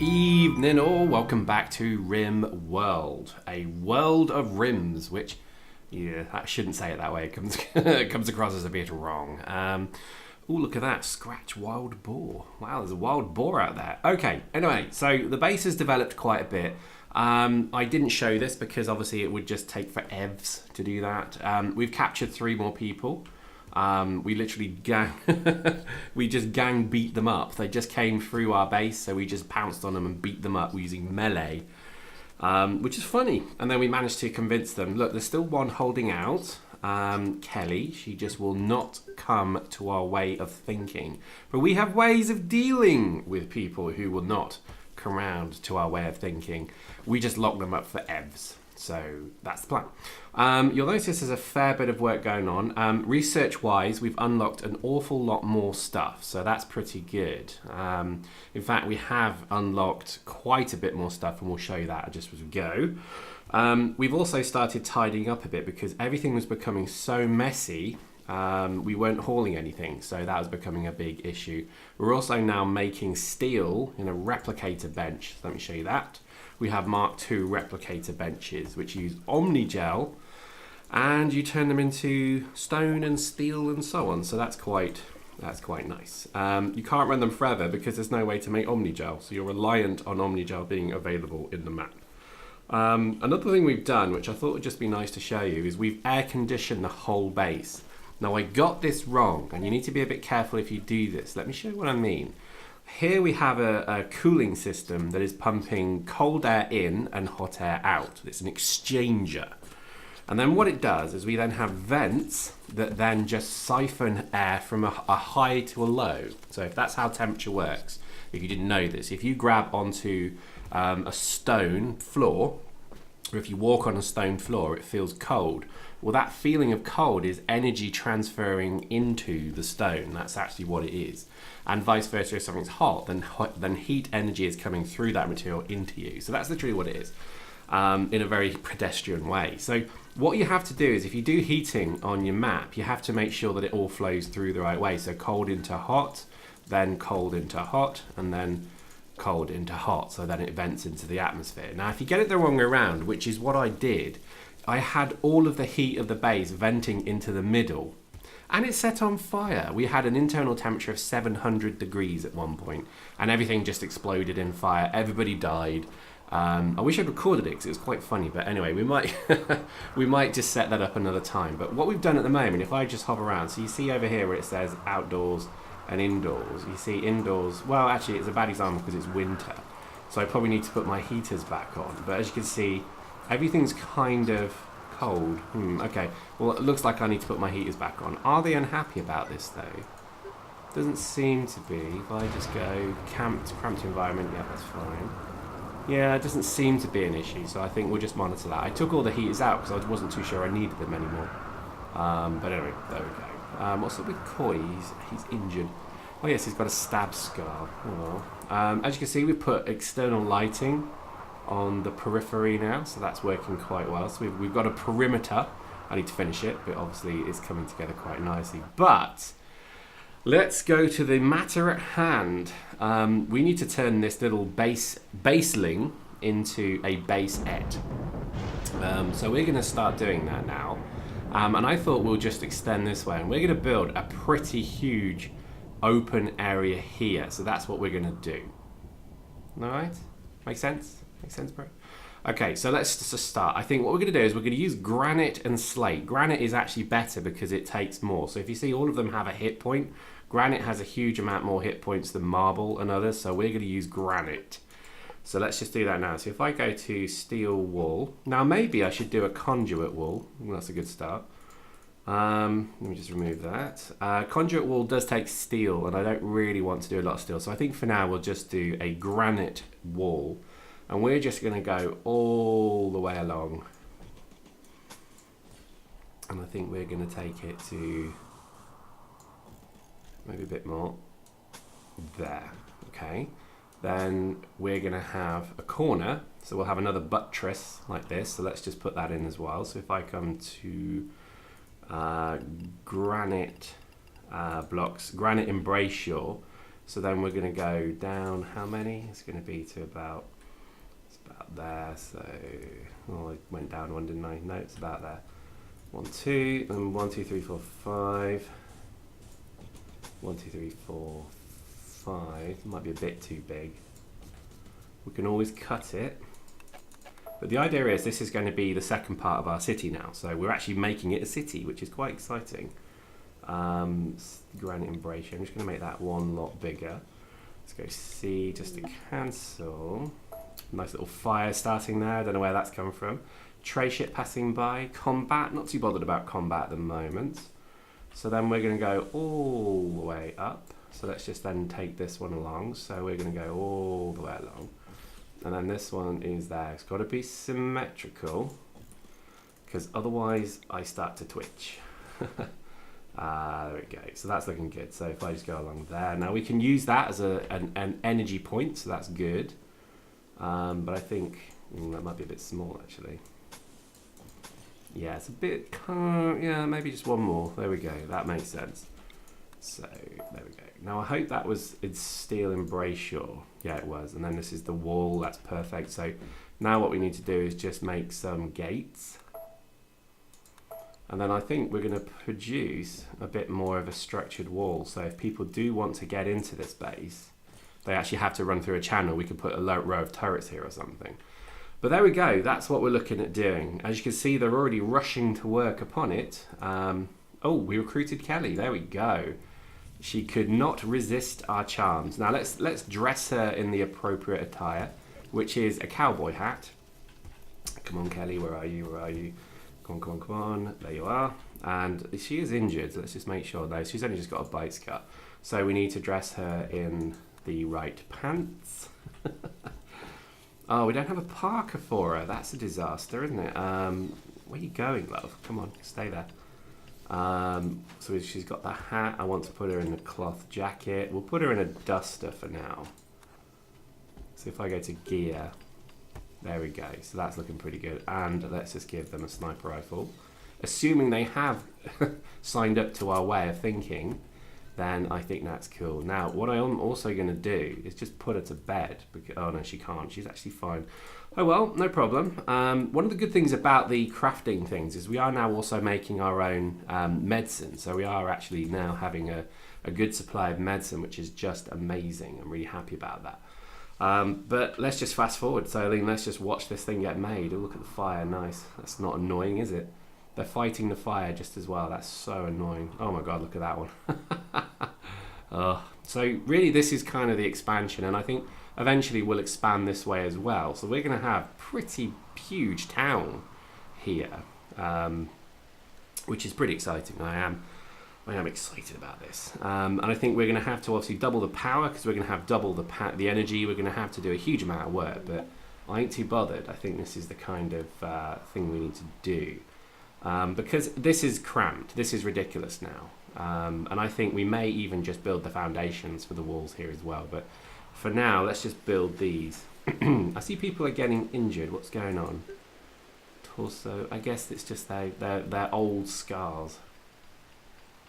Evening all, welcome back to RimWorld, a world of rims, which, yeah, I shouldn't say it that way, it comes across as a bit wrong. Oh, look at that, scratch wild boar. Wow, there's a wild boar out there. Okay, anyway, so the base has developed quite a bit. I didn't show this because obviously it would just take forevs to do that. We've captured 3 more people. We literally we just gang beat them up. They just came through our base, so we just pounced on them and beat them up using melee, which is funny. And then we managed to convince them, look, there's still one holding out, Kelly. She just will not come to our way of thinking. But we have ways of dealing with people who will not come around to our way of thinking. We just lock them up for evs. So that's the plan. You'll notice there's a fair bit of work going on. Research-wise, we've unlocked an awful lot more stuff, so that's pretty good. In fact, we have unlocked quite a bit more stuff, and we'll show you that just as we go. We've also started tidying up a bit because everything was becoming so messy. We weren't hauling anything, so that was becoming a big issue. We're also now making steel in a replicator bench. So let me show you that. We have Mark II replicator benches, which use Omnigel, and you turn them into stone and steel and so on. So that's quite nice. You can't run them forever because there's no way to make Omnigel, so you're reliant on Omnigel being available in the map. Another thing we've done, which I thought would just be nice to show you, is we've air conditioned the whole base. Now I got this wrong, and you need to be a bit careful if you do this. Let me show you what I mean. Here we have a cooling system that is pumping cold air in and hot air out. It's an exchanger. And then what it does is we then have vents that then just siphon air from a high to a low. So if that's how temperature works, if you didn't know this, if you grab onto a stone floor, or if you walk on a stone floor, it feels cold. Well, that feeling of cold is energy transferring into the stone. That's actually what it is. And vice versa, if something's hot, then heat energy is coming through that material into you. So that's literally what it is, in a very pedestrian way. So what you have to do is, if you do heating on your map, you have to make sure that it all flows through the right way. So cold into hot, then cold into hot, and then cold into hot. So then it vents into the atmosphere. Now, if you get it the wrong way around, which is what I did, I had all of the heat of the base venting into the middle, and it set on fire. We had an internal temperature of 700 degrees at one point, and everything just exploded in fire. Everybody died. I wish I'd recorded it because it was quite funny, but anyway, we might just set that up another time. But what we've done at the moment, if I just hover around, so you see over here where it says outdoors and indoors, you see indoors, well, actually it's a bad example because it's winter, so I probably need to put my heaters back on. But as you can see, everything's kind of cold. Okay, well, it looks like I need to put my heaters back on. Are they unhappy about this though? Doesn't seem to be. If I just go cramped environment, yeah, that's fine. Yeah, it doesn't seem to be an issue, so I think we'll just monitor that. I took all the heaters out because I wasn't too sure I needed them anymore. But anyway, there we go. What's up with Coy? He's injured. Oh yes, he's got a stab scar. Oh well. As you can see, we put external lighting on the periphery now, so that's working quite well. So we've got a perimeter. I need to finish it, but obviously it's coming together quite nicely. But let's go to the matter at hand. We need to turn this little baseling into a base-et. So we're going to start doing that now. And I thought we'll just extend this way, and we're going to build a pretty huge open area here. So that's what we're going to do. All right? Make sense? Make sense, bro? Okay, so let's just start. I think what we're going to do is we're going to use granite and slate. Granite is actually better because it takes more. So if you see, all of them have a hit point. Granite has a huge amount more hit points than marble and others, so we're going to use granite. So let's just do that now. So if I go to steel wall, now maybe I should do a conduit wall. That's a good start. Let me just remove that. Conduit wall does take steel, and I don't really want to do a lot of steel. So I think for now we'll just do a granite wall. And we're just going to go all the way along. And I think we're going to take it to maybe a bit more. There. Okay. Then we're going to have a corner. So we'll have another buttress like this. So let's just put that in as well. So if I come to granite blocks, granite embrasure, So then we're going to go down how many? It's going to be to about, it's about there. So, oh, I went down one, didn't I? No, it's about there. 1, 2, and 1, 2, 3, 4, 5. 1, 2, 3, 4, 5. Might be a bit too big. We can always cut it. But the idea is this is going to be the second part of our city now. So we're actually making it a city, which is quite exciting. Granite embrasure. I'm just going to make that one lot bigger. Let's go C just to cancel. Nice little fire starting there. I don't know where that's come from. Trade ship passing by. Combat. Not too bothered about combat at the moment. So then we're going to go all the way up. So let's just then take this one along. So we're going to go all the way along. And then this one is there. It's got to be symmetrical, because otherwise I start to twitch. There we go. So that's looking good. So if I just go along there. Now we can use that as an energy point, so that's good. But I think that might be a bit small actually. Yeah, it's a bit, yeah, maybe just one more. There we go. That makes sense. So there we go. Now I hope that was in steel embrasure. Yeah, it was. And then this is the wall. That's perfect. So now what we need to do is just make some gates. And then I think we're going to produce a bit more of a structured wall. So if people do want to get into this base, they actually have to run through a channel. We could put a row of turrets here or something. But there we go. That's what we're looking at doing. As you can see, they're already rushing to work upon it. Oh, we recruited Kelly. There we go. She could not resist our charms. Now let's dress her in the appropriate attire, which is a cowboy hat. Come on, Kelly. Where are you? Where are you? Come on, come on, come on. There you are. And she is injured. So let's just make sure, though. She's only just got a bite cut. So we need to dress her in the right pants. Oh, we don't have a parka for her. That's a disaster, isn't it? Where are you going, love? Come on, stay there. So she's got the hat. I want to put her in the cloth jacket. We'll put her in a duster for now. So if I go to gear, there we go. So that's looking pretty good. And let's just give them a sniper rifle. Assuming they have signed up to our way of thinking, then I think that's cool. Now, what I am also going to do is just put her to bed. Because, oh no, she can't. She's actually fine. Oh well, no problem. One of the good things about the crafting things is we are now also making our own medicine. So we are actually now having a good supply of medicine, which is just amazing. I'm really happy about that. But let's just fast forward. So let's just watch this thing get made. Oh, look at the fire. Nice. That's not annoying, is it? They're fighting the fire just as well. That's so annoying. Oh my god, look at that one. So really this is kind of the expansion, and I think eventually we'll expand this way as well. So we're going to have pretty huge town here, which is pretty exciting. I am excited about this. And I think we're going to have to obviously double the power, because we're going to have double the energy. We're going to have to do a huge amount of work, but I ain't too bothered. I think this is the kind of thing we need to do. Because this is cramped, this is ridiculous now, and I think we may even just build the foundations for the walls here as well, but for now let's just build these. I see people are getting injured. What's going on? Torso, I guess it's just their old scars,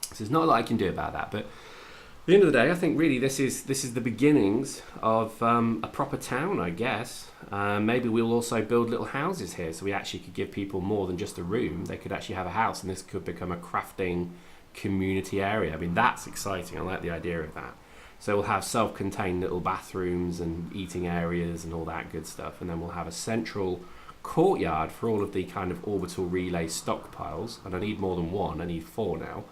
so there's not a lot I can do about that, but at the end of the day I think really this is the beginnings of a proper town, I guess. Maybe we'll also build little houses here, so we actually could give people more than just a room. They could actually have a house, and this could become a crafting community area. I mean, that's exciting. I like the idea of that. So we'll have self-contained little bathrooms and eating areas and all that good stuff, and then we'll have a central courtyard for all of the kind of orbital relay stockpiles, and I need more than one. I need 4 now.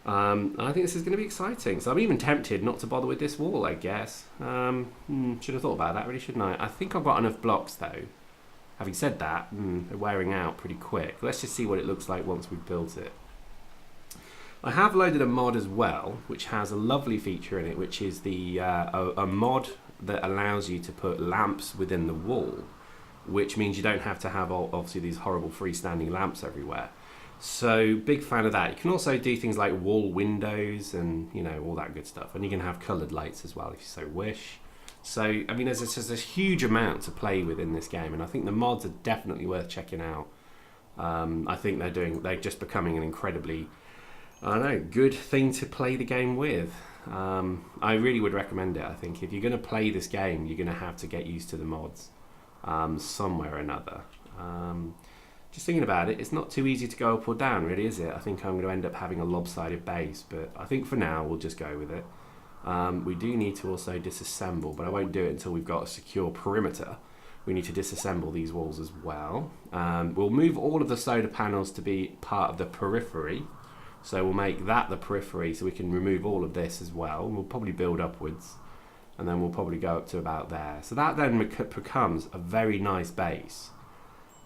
And I think this is going to be exciting. So I'm even tempted not to bother with this wall, I guess. Should have thought about that, really, shouldn't I? I think I've got enough blocks, though. Having said that, they're wearing out pretty quick. Let's just see what it looks like once we've built it. I have loaded a mod as well, which has a lovely feature in it, which is the a mod that allows you to put lamps within the wall, which means you don't have to have, obviously, these horrible freestanding lamps everywhere. So big fan of that. You can also do things like wall windows and, you know, all that good stuff. And you can have coloured lights as well if you so wish. So, I mean, there's just a huge amount to play with in this game, and I think the mods are definitely worth checking out. I think they're just becoming an incredibly I know, good thing to play the game with. I really would recommend it. I think if you're going to play this game, you're going to have to get used to the mods somewhere or another. Just thinking about it, it's not too easy to go up or down, really, is it? I think I'm going to end up having a lopsided base, but I think for now we'll just go with it. We do need to also disassemble, but I won't do it until we've got a secure perimeter. We need to disassemble these walls as well. We'll move all of the solar panels to be part of the periphery. So we'll make that the periphery so we can remove all of this as well. We'll probably build upwards and then we'll probably go up to about there. So that then becomes a very nice base.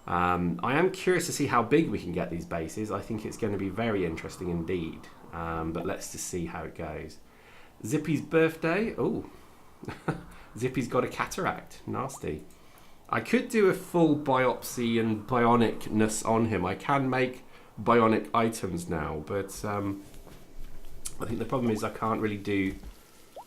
I am curious to see how big we can get these bases. I think it's going to be very interesting indeed. But let's just see how it goes. Zippy's birthday. Oh, Zippy's got a cataract. Nasty. I could do a full biopsy and bionicness on him. I can make bionic items now, but I think the problem is I can't really do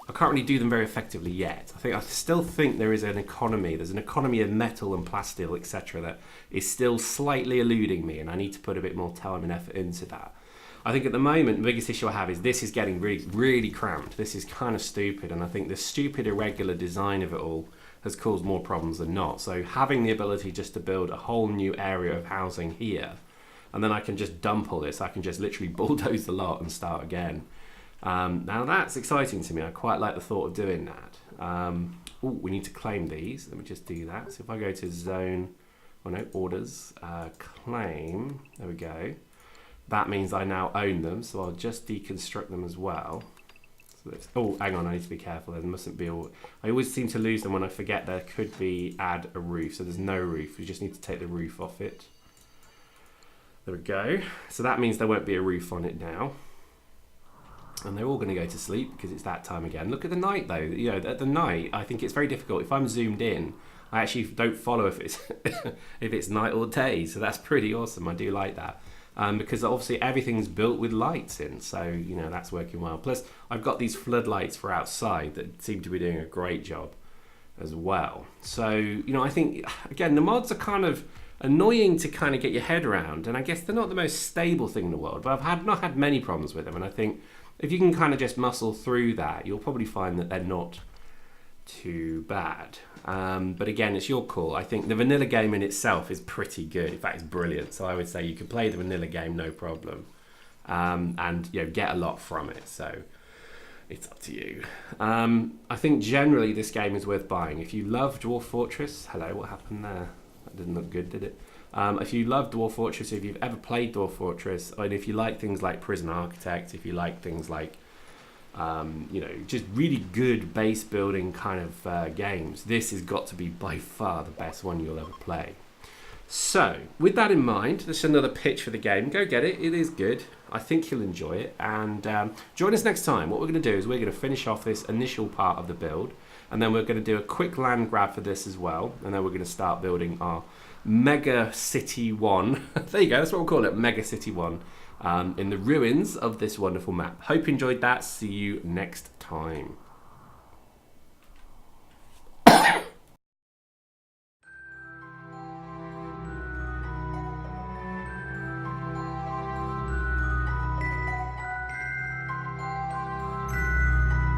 them very effectively yet. I still think there is an economy. There's an economy of metal and plastic, etc., that is still slightly eluding me, and I need to put a bit more time and effort into that. I think at the moment the biggest issue I have is this is getting really, really cramped. This is kind of stupid, and I think the stupid irregular design of it all has caused more problems than not. So having the ability just to build a whole new area of housing here, and then I can just dump all this, I can just literally bulldoze the lot and start again. Now that's exciting to me. I quite like the thought of doing that. We need to claim these. Let me just do that. So if I go to zone, orders, claim, there we go. That means I now own them, so I'll just deconstruct them as well. So hang on, I need to be careful. There mustn't be all. I always seem to lose them when I forget there could be add a roof. So there's no roof. We just need to take the roof off it. There we go. So that means there won't be a roof on it now. And they're all going to go to sleep because it's that time again. Look at the night though. You know, at the night, I think it's very difficult. If I'm zoomed in, I actually don't follow if it's if it's night or day. So that's pretty awesome. I do like that. Because obviously everything's built with lights in, so you know that's working well. Plus I've got these floodlights for outside that seem to be doing a great job as well. So you know, I think again the mods are kind of annoying to kind of get your head around, and I guess they're not the most stable thing in the world, but I've not had many problems with them, and I think if you can kind of just muscle through that, you'll probably find that they're not too bad. But again, it's your call. I think the vanilla game in itself is pretty good. In fact, it's brilliant. So I would say you can play the vanilla game no problem, and you know get a lot from it. So it's up to you. I think generally this game is worth buying. If you love Dwarf Fortress, hello, what happened there? That didn't look good, did it? If you love Dwarf Fortress, if you've ever played Dwarf Fortress, and if you like things like Prison Architect, if you like things like you know, just really good base building kind of games, this has got to be by far the best one you'll ever play. So with that in mind, there's another pitch for the game. Go get it. It is good. I think you'll enjoy it, and join us next time. What we're going to do is we're going to finish off this initial part of the build, and then we're going to do a quick land grab for this as well, and then we're going to start building our Mega City 1. There you go, that's what we'll call it, Mega City 1. In the ruins of this wonderful map. Hope you enjoyed that. See you next time.